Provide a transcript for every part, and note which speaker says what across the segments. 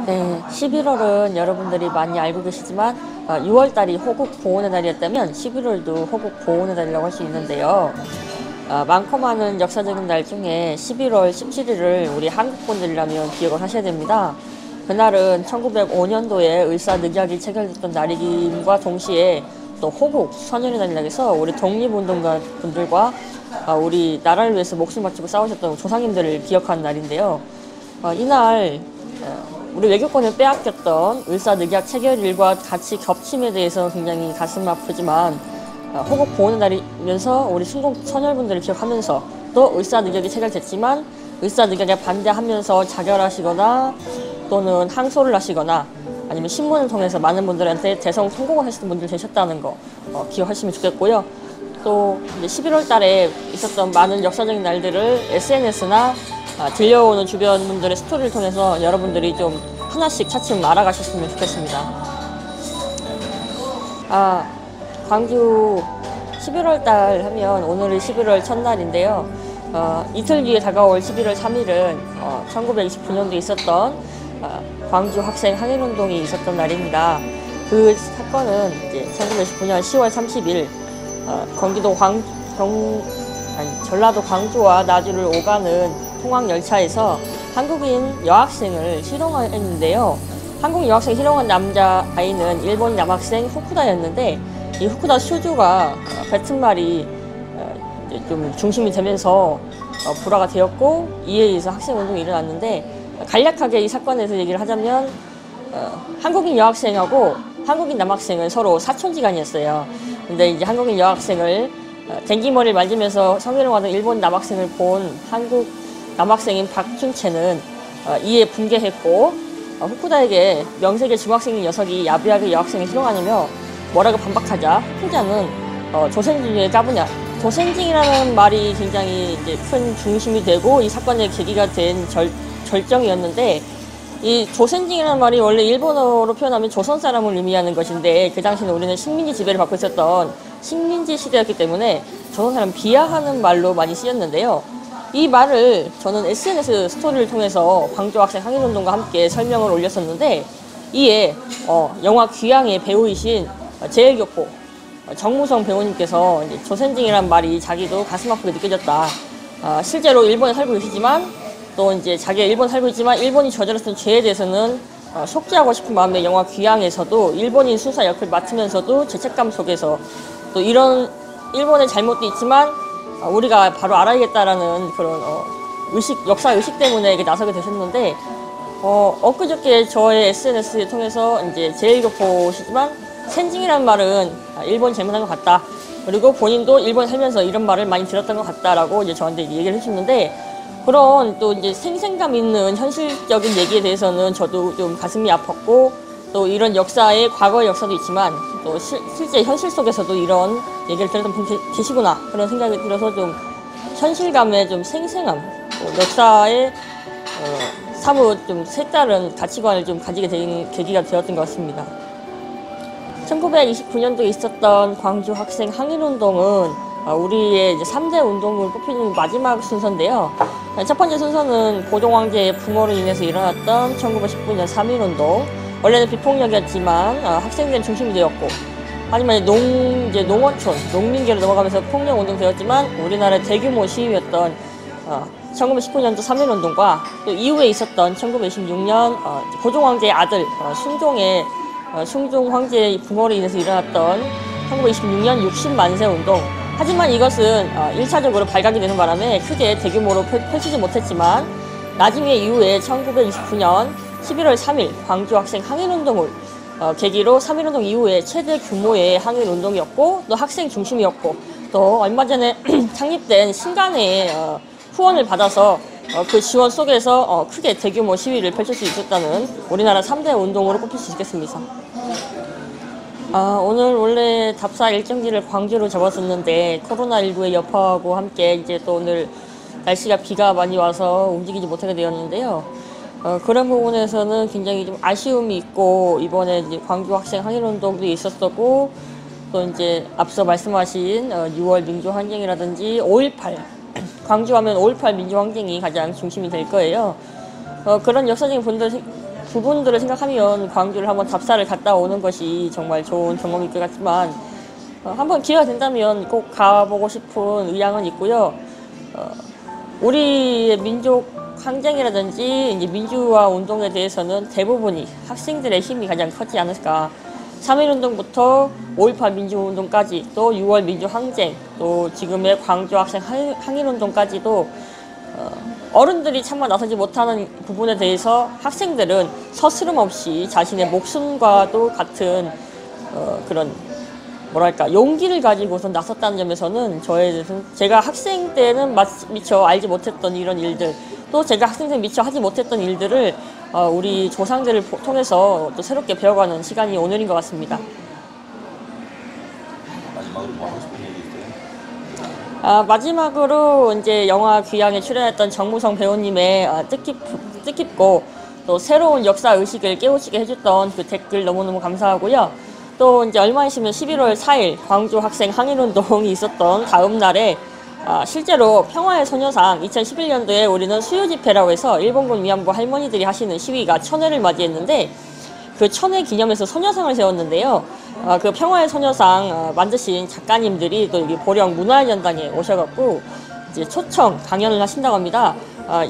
Speaker 1: 네, 11월은 여러분들이 많이 알고 계시지만 6월 달이 호국 보훈의 달이었다면 11월도 호국 보훈의 달이라고 할 수 있는데요. 많고 많은 역사적인 날 중에 11월 17일을 우리 한국분들이라면 기억을 하셔야 됩니다. 그날은 1905년도에 을사늑약이 체결됐던 날임과 동시에 또 호국 선열의 날이라 해서 우리 독립운동가 분들과 우리 나라를 위해서 목숨 바치고 싸우셨던 조상님들을 기억하는 날인데요. 이날 우리 외교권을 빼앗겼던 을사늑약 체결일과 같이 겹침에 대해서 굉장히 가슴 아프지만 호국 보훈의 날이면서 우리 순국 선열분들을 기억하면서 또 을사늑약이 체결됐지만 을사늑약에 반대하면서 자결하시거나 또는 항소를 하시거나 아니면 신문을 통해서 많은 분들한테 대성 통곡을 하시는 분들 계셨다는 거 기억하시면 좋겠고요. 또 이제 11월 달에 있었던 많은 역사적인 날들을 SNS나 들려오는 주변 분들의 스토리를 통해서 여러분들이 좀 하나씩 차츰 알아가셨으면 좋겠습니다. 광주 11월 달 하면 오늘이 11월 첫날인데요. 이틀 뒤에 다가올 11월 3일은 1929년도에 있었던 광주 학생 항일운동이 있었던 날입니다. 그 사건은 이제 1929년 10월 30일 전라도 광주와 나주를 오가는 통학열차에서 한국인 여학생을 실종했는데요. 한국 여학생 실종한 남자아이는 일본 남학생 후쿠다였는데 이 후쿠다 슈즈가 뱉은 말이 좀 중심이 되면서 불화가 되었고 이에 의해서 학생운동이 일어났는데 간략하게 이 사건에서 얘기를 하자면 한국인 여학생하고 한국인 남학생은 서로 사촌지간이었어요. 근데 이제 한국인 여학생을 댕기머리를 만지면서 성희롱하던 일본 남학생을 본 한국 남학생인 박춘채는 이에 분개했고 후쿠다에게 명색의 중학생인 녀석이 야비하게 여학생을 실종하냐며 뭐라고 반박하자 후쿠다는 조센징에 까부냐. 조센징이라는 말이 굉장히 이제 큰 중심이 되고 이 사건의 계기가 된 절정이었는데 이 조센징이라는 말이 원래 일본어로 표현하면 조선 사람을 의미하는 것인데 그 당시는 우리는 식민지 지배를 받고 있었던 식민지 시대였기 때문에 조선 사람 비하하는 말로 많이 쓰였는데요. 이 말을 저는 SNS 스토리를 통해서 광주 학생 항일운동과 함께 설명을 올렸었는데 이에 영화 귀향의 배우이신 제일교포 정무성 배우님께서 이제 조센징이라는 말이 자기도 가슴 아프게 느껴졌다. 실제로 일본에 살고 계시지만 또 이제 자기가 일본 살고 있지만 일본이 저질렀던 죄에 대해서는 속죄하고 싶은 마음에 영화 귀향에서도 일본인 수사 역을 맡으면서도 죄책감 속에서 또 이런 일본의 잘못도 있지만 우리가 바로 알아야겠다라는 그런 역사 의식 때문에 나서게 되셨는데 엊그저께 저의 SNS를 통해서 이제 제일교포시지만 센징이라는 말은 일본이 잘못한 것 같다. 그리고 본인도 일본 살면서 이런 말을 많이 들었던 것 같다라고 이제 저한테 얘기를 해주셨는데 그런 또 이제 생생감 있는 현실적인 얘기에 대해서는 저도 좀 가슴이 아팠고 또 이런 역사의 과거의 역사도 있지만 또 실제 현실 속에서도 이런 얘기를 들었던 분 계시구나 그런 생각이 들어서 좀 현실감의 좀 생생함 또 역사의 사뭇 좀 색다른 가치관을 좀 가지게 된 계기가 되었던 것 같습니다. 1929년도에 있었던 광주 학생 항일운동은 우리의 이제 3대 운동을 뽑히는 마지막 순서인데요. 첫 번째 순서는 고종황제의 부모로 인해서 일어났던 1919년 3.1운동. 원래는 비폭력이었지만 학생들이 중심이 되었고 하지만 농어촌, 농민계로 넘어가면서 폭력운동 되었지만 우리나라의 대규모 시위였던 1919년도 3.1운동과 또 이후에 있었던 1926년 고종황제의 아들 숭종 황제의 부모로 인해서 일어났던 1926년 60만세 운동. 하지만 이것은 1차적으로 발각이 되는 바람에 크게 대규모로 펼치지 못했지만 나중에 이후에 1929년 11월 3일 광주 학생 항일운동을 계기로 3.1운동 이후에 최대 규모의 항일운동이었고 또 학생 중심이었고 또 얼마 전에 창립된 신간의 후원을 받아서 그 지원 속에서 크게 대규모 시위를 펼칠 수 있었다는 우리나라 3대 운동으로 꼽힐 수 있겠습니다. 오늘 원래 답사 일정지를 광주로 잡았었는데 코로나19의 여파하고 함께 이제 또 오늘 날씨가 비가 많이 와서 움직이지 못하게 되었는데요. 그런 부분에서는 굉장히 좀 아쉬움이 있고 이번에 이제 광주 학생 항일운동도 있었었고 또 이제 앞서 말씀하신 6월 민주항쟁이라든지 5.18 광주하면 5.18 민주항쟁이 가장 중심이 될 거예요. 그런 역사적인 부분들을 생각하면 광주를 한번 답사를 갔다 오는 것이 정말 좋은 경험일 것 같지만 한번 기회가 된다면 꼭 가보고 싶은 의향은 있고요. 우리의 민족 항쟁이라든지 이제 민주화 운동에 대해서는 대부분이 학생들의 힘이 가장 컸지 않을까. 3.1운동부터 5.18 민주운동까지 또 6월 민주항쟁 또 지금의 광주 학생 항일운동까지도 어른들이 참아 나서지 못하는 부분에 대해서 학생들은 서스름 없이 자신의 목숨과도 같은 그런 뭐랄까 용기를 가지고서 나섰다는 점에서는 저에 대해서는 제가 학생 때는 미처 알지 못했던 이런 일들 또 제가 학생 때 미처 하지 못했던 일들을 우리 조상들을 통해서 또 새롭게 배워가는 시간이 오늘인 것 같습니다.
Speaker 2: 마지막으로 뭐 하고 싶은 얘기 있어요?
Speaker 1: 마지막으로 이제 영화 귀향에 출연했던 정무성 배우님의 뜻깊고 또 새로운 역사 의식을 깨우치게 해줬던 그 댓글 너무너무 감사하고요. 또 이제 얼마 있으면 11월 4일 광주 학생 항일운동이 있었던 다음 날에 실제로 평화의 소녀상 2011년도에 우리는 수요 집회라고 해서 일본군 위안부 할머니들이 하시는 시위가 1000회를 맞이했는데 그 1000회 기념해서 소녀상을 세웠는데요. 그 평화의 소녀상 만드신 작가님들이 또 여기 보령 문화연당에 오셔갖고 이제 초청 강연을 하신다고 합니다.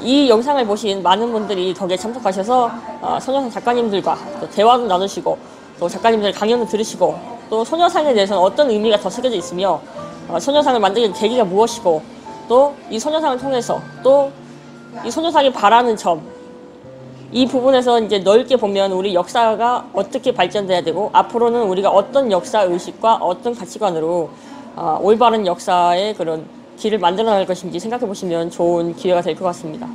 Speaker 1: 이 영상을 보신 많은 분들이 거기에 참석하셔서 소녀상 작가님들과 또 대화도 나누시고 또 작가님들 강연을 들으시고 또 소녀상에 대해서는 어떤 의미가 더 새겨져 있으며 소녀상을 만들게 된 계기가 무엇이고 또 이 소녀상을 통해서 또 이 소녀상이 바라는 점 이 부분에서 이제 넓게 보면 우리 역사가 어떻게 발전돼야 되고 앞으로는 우리가 어떤 역사 의식과 어떤 가치관으로 올바른 역사의 그런 길을 만들어 나갈 것인지 생각해 보시면 좋은 기회가 될 것 같습니다.